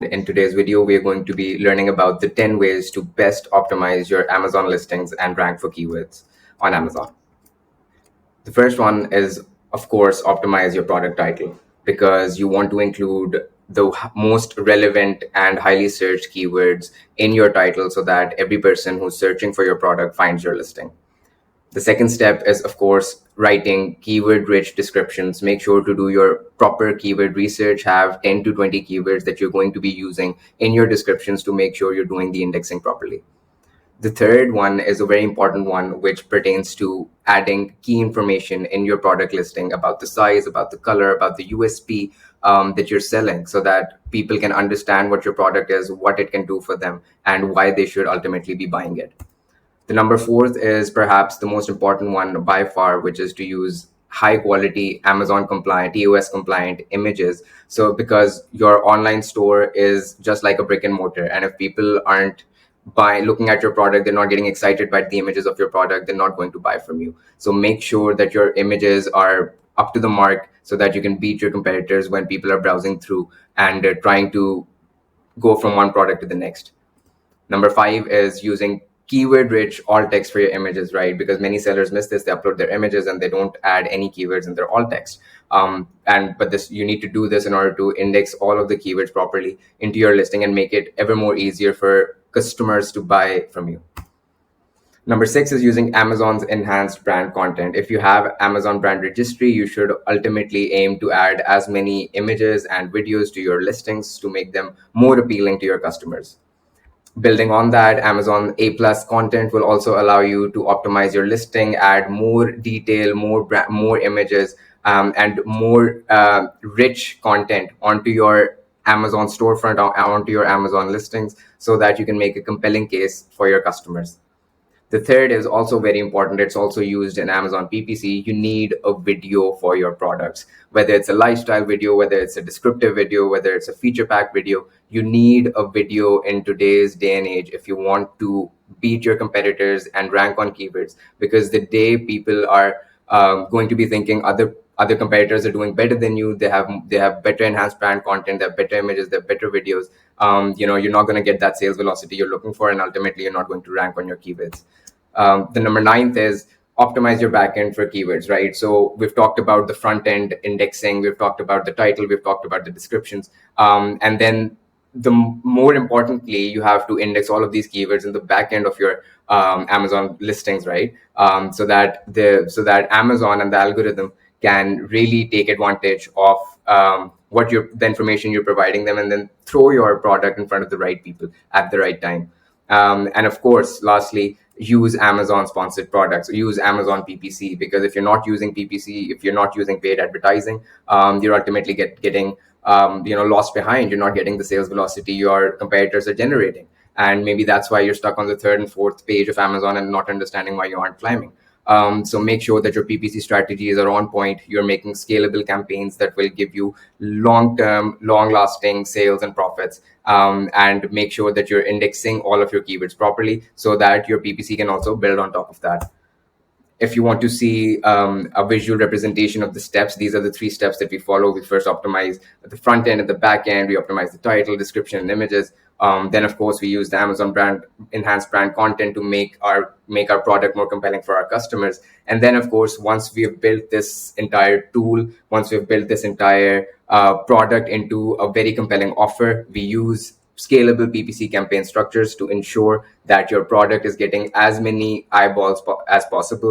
In today's video, we are going to be learning about the 10 ways to best optimize your Amazon listings and rank for keywords on Amazon. The first one is, of course, optimize your product title because you want to include the most relevant and highly searched keywords in your title so that every person who's searching for your product finds your listing. The second step is, of course, writing keyword rich descriptions. Make sure to do your proper keyword research, have 10 to 20 keywords that you're going to be using in your descriptions to make sure you're doing the indexing properly. The third one is a very important one, which pertains to adding key information in your product listing about the size, about the color, about the USP that you're selling, so that people can understand what your product is, what it can do for them, and why they should ultimately be buying it. The number fourth is perhaps the most important one by far, which is to use high quality Amazon compliant, EOS compliant images. So because your online store is just like a brick and mortar, and if people aren't looking at your product, they're not getting excited by the images of your product, they're not going to buy from you. So make sure that your images are up to the mark so that you can beat your competitors when people are browsing through and trying to go from one product to the next. Number five is using keyword rich alt text for your images, right? Because many sellers miss this. They upload their images and they don't add any keywords in their alt text. But you need to do this in order to index all of the keywords properly into your listing and make it ever more easier for customers to buy from you. Number six is using Amazon's enhanced brand content. If you have Amazon brand registry, you should ultimately aim to add as many images and videos to your listings to make them more appealing to your customers. Building on that, Amazon A+ content will also allow you to optimize your listing, add more detail, more images, and more rich content onto your Amazon storefront, onto your Amazon listings, so that you can make a compelling case for your customers. The third is also very important. It's also used in Amazon PPC. You need a video for your products, whether it's a lifestyle video, whether it's a descriptive video, whether it's a feature pack video. You need a video in today's day and age if you want to beat your competitors and rank on keywords, because the day people are going to be thinking other competitors are doing better than you, they have better enhanced brand content, they have better images, they have better videos, you're not going to get that sales velocity you're looking for, and ultimately you're not going to rank on your keywords. The number ninth is optimize your backend for keywords, right? So we've talked about the front end indexing, we've talked about the title, we've talked about the descriptions, and then more importantly, you have to index all of these keywords in the back end of your Amazon listings, right? So that Amazon and the algorithm can really take advantage of the information you're providing them, and then throw your product in front of the right people at the right time. And of course, lastly, use Amazon sponsored products, use Amazon PPC, because if you're not using PPC, if you're not using paid advertising, you're ultimately getting lost behind. You're not getting the sales velocity your competitors are generating. And maybe that's why you're stuck on the third and fourth page of Amazon and not understanding why you aren't climbing. So make sure that your PPC strategies are on point. You're making scalable campaigns that will give you long-term, long-lasting sales and profits. And make sure that you're indexing all of your keywords properly so that your PPC can also build on top of that. If you want to see a visual representation of the steps, these are the 3 steps that we follow. We first optimize the front end and the back end. We optimize the title, description, and images. Then, of course, we use the Amazon enhanced brand content to make our product more compelling for our customers. And then, of course, once we have built this entire tool, once we've built this entire product into a very compelling offer, we use scalable PPC campaign structures to ensure that your product is getting as many eyeballs as possible